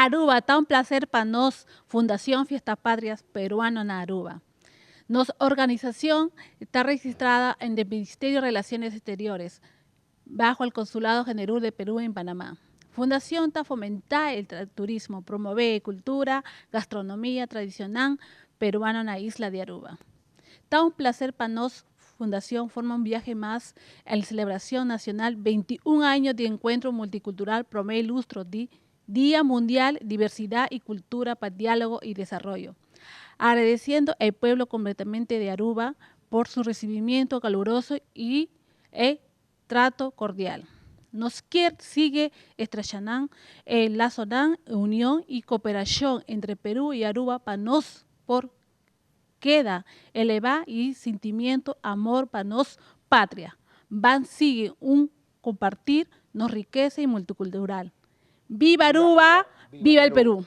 Aruba, está un placer para nos, Fundación Fiestas Patrias, Peruano en Aruba. Nuestra organización está registrada en el Ministerio de Relaciones Exteriores, bajo el Consulado General de Perú en Panamá. Fundación está fomentar el turismo, promover cultura, gastronomía tradicional peruana en la isla de Aruba. Está un placer para nos, Fundación forma un viaje más en la celebración nacional 21 años de encuentro multicultural promedio lustro de Día Mundial Diversidad y Cultura para Diálogo y Desarrollo. Agradeciendo al pueblo completamente de Aruba por su recibimiento caluroso y el trato cordial. Nos sigue expresionnan el lazo de unión y cooperación entre Perú y Aruba para nos por queda elevar y sentimiento amor para nos patria. Van sigue un compartir nos riqueza y multicultural. ¡Viva Aruba! ¡Viva el Perú!